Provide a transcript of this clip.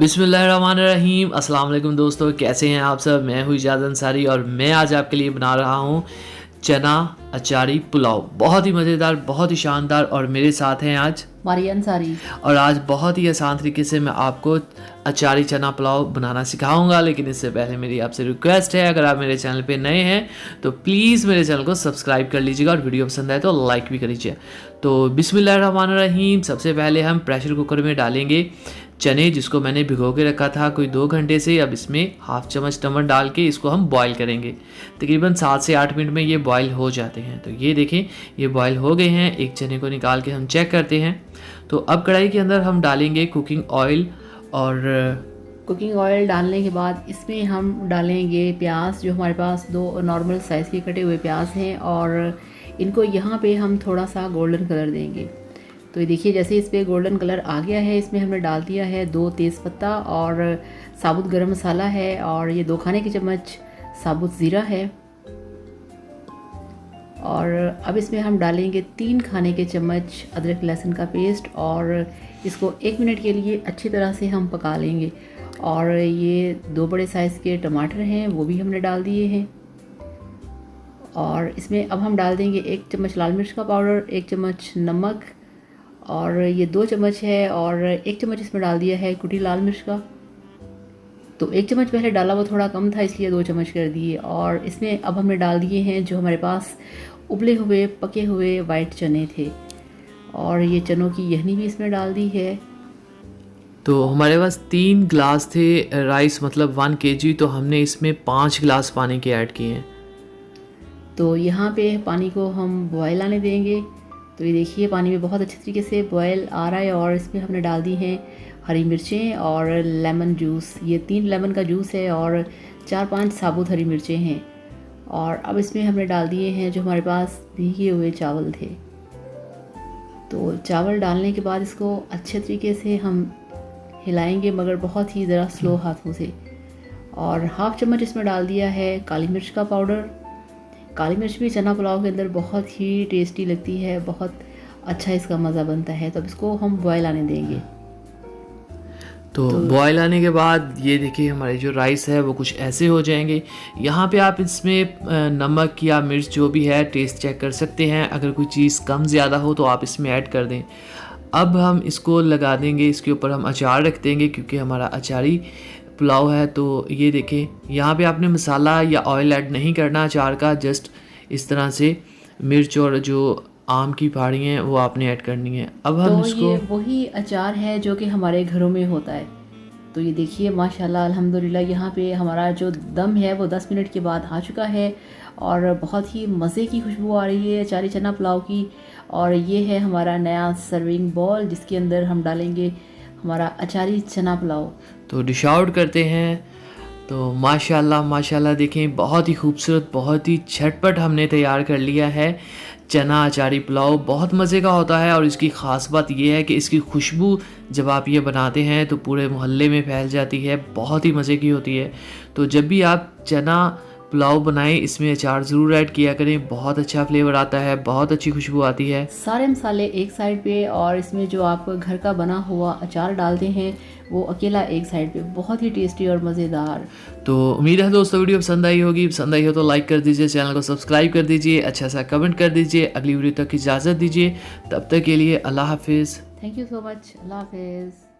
बिस्मिल्लाहिर्रहमानिर्रहीम। अस्सलाम वालेकुम दोस्तों, कैसे हैं आप सब। मैं हूँ इजाज़ अंसारी और मैं आज आपके लिए बना रहा हूँ चना अचारी पुलाव। बहुत ही मज़ेदार, बहुत ही शानदार। और मेरे साथ हैं आज मारिया अंसारी। और आज बहुत ही आसान तरीके से मैं आपको अचारी चना पुलाव बनाना सिखाऊंगा। लेकिन इससे पहले मेरी आपसे रिक्वेस्ट है, अगर आप मेरे चैनल पे नए हैं तो प्लीज़ मेरे चैनल को सब्सक्राइब कर लीजिएगा और वीडियो पसंद आए तो लाइक भी कर लीजिए। तो बिस्मिल्लाहिर्रहमानिर्रहीम। सबसे पहले हम प्रेशर कुकर में डालेंगे चने, जिसको मैंने भिगो के रखा था कोई 2 घंटे से। अब इसमें हाफ चम्मच नमक डाल के इसको हम बॉईल करेंगे। तकरीबन 7 से 8 मिनट में ये बॉईल हो जाते हैं। तो ये देखें, ये बॉईल हो गए हैं। एक चने को निकाल के हम चेक करते हैं। तो अब कढ़ाई के अंदर हम डालेंगे कुकिंग ऑयल। और कुकिंग ऑयल डालने के बाद इसमें हम डालेंगे प्याज, जो हमारे पास 2 नॉर्मल साइज़ के कटे हुए प्याज हैं, और इनको यहाँ पे हम थोड़ा सा गोल्डन कलर देंगे। तो ये देखिए, जैसे इस पर गोल्डन कलर आ गया है, इसमें हमने डाल दिया है 2 तेज़पत्ता और साबुत गरम मसाला है, और ये 2 खाने के चम्मच साबुत ज़ीरा है। और अब इसमें हम डालेंगे 3 खाने के चम्मच अदरक लहसुन का पेस्ट, और इसको 1 मिनट के लिए अच्छी तरह से हम पका लेंगे। और ये 2 बड़े साइज़ के टमाटर हैं, वो भी हमने डाल दिए हैं। और इसमें अब हम डाल देंगे 1 चम्मच लाल मिर्च का पाउडर, 1 चम्मच नमक, और ये 2 चम्मच है, और 1 चम्मच इसमें डाल दिया है कुटी लाल मिर्च का। तो 1 चम्मच पहले डाला, वो थोड़ा कम था इसलिए 2 चम्मच कर दिए। और इसमें अब हमने डाल दिए हैं जो हमारे पास उबले हुए पके हुए वाइट चने थे, और ये चनों की यखनी भी इसमें डाल दी है। तो हमारे पास 3 गिलास थे राइस, मतलब 1 kg। तो हमने इसमें 5 गिलास पानी के ऐड किए हैं। तो यहाँ पे पानी को हम बॉयल आने देंगे। तो ये देखिए, पानी में बहुत अच्छे तरीके से बॉयल आ रहा है, और इसमें हमने डाल दी हैं हरी मिर्चें और लेमन जूस। ये 3 लेमन का जूस है, और 4-5 साबुत हरी मिर्चें हैं। और अब इसमें हमने डाल दिए हैं जो हमारे पास भीगे हुए चावल थे। तो चावल डालने के बाद इसको अच्छे तरीके से हम हिलाएंगे, मगर बहुत ही ज़रा स्लो हाथों से। और हाफ चम्मच इसमें डाल दिया है काली मिर्च का पाउडर। काली मिर्च भी चना पुलाव के अंदर बहुत ही टेस्टी लगती है, बहुत अच्छा इसका मज़ा बनता है। तो अब इसको हम बॉयल आने देंगे। तो बॉयल आने के बाद ये देखिए, हमारे जो राइस है वो कुछ ऐसे हो जाएंगे। यहाँ पे आप इसमें नमक या मिर्च जो भी है टेस्ट चेक कर सकते हैं। अगर कोई चीज़ कम ज़्यादा हो तो आप इसमें ऐड कर दें। अब हम इसको लगा देंगे, इसके ऊपर हम अचार रख देंगे क्योंकि हमारा अचारी पुलाव है। तो ये देखें, यहाँ पे आपने मसाला या ऑयल ऐड नहीं करना अचार का, जस्ट इस तरह से मिर्च और जो आम की फाड़ी हैं वो आपने ऐड करनी है। अब हम तो इसको ये वही अचार है जो कि हमारे घरों में होता है। तो ये देखिए, माशाल्लाह अल्हम्दुलिल्लाह, यहाँ पे हमारा जो दम है वो 10 मिनट के बाद आ चुका है, और बहुत ही मज़े की खुशबू आ रही है अचारी चना पुलाव की। और ये है हमारा नया सर्विंग बॉल, जिसके अंदर हम डालेंगे हमारा अचारी चना पुलाव। तो डिश आउट करते हैं। तो माशाल्लाह माशाल्लाह, देखें बहुत ही खूबसूरत, बहुत ही झटपट हमने तैयार कर लिया है चना अचारी पुलाव। बहुत मज़े का होता है, और इसकी ख़ास बात यह है कि इसकी खुशबू जब आप ये बनाते हैं तो पूरे मोहल्ले में फैल जाती है। बहुत ही मज़े की होती है। तो जब भी आप चना पुलाव बनाएं, इसमें अचार ज़रूर ऐड किया करें। बहुत अच्छा फ्लेवर आता है, बहुत अच्छी खुशबू आती है। सारे मसाले एक साइड पे, और इसमें जो आप घर का बना हुआ अचार डालते हैं वो अकेला एक साइड पे। बहुत ही टेस्टी और मज़ेदार। तो उम्मीद है दोस्तों वीडियो पसंद आई होगी। पसंद आई हो तो लाइक कर दीजिए, चैनल को सब्सक्राइब कर दीजिए, अच्छा सा कमेंट कर दीजिए। अगली वीडियो तक इजाज़त दीजिए, तब तक के लिए अल्लाह हाफिज़। Thank you so much. अल्लाह हाफिज़।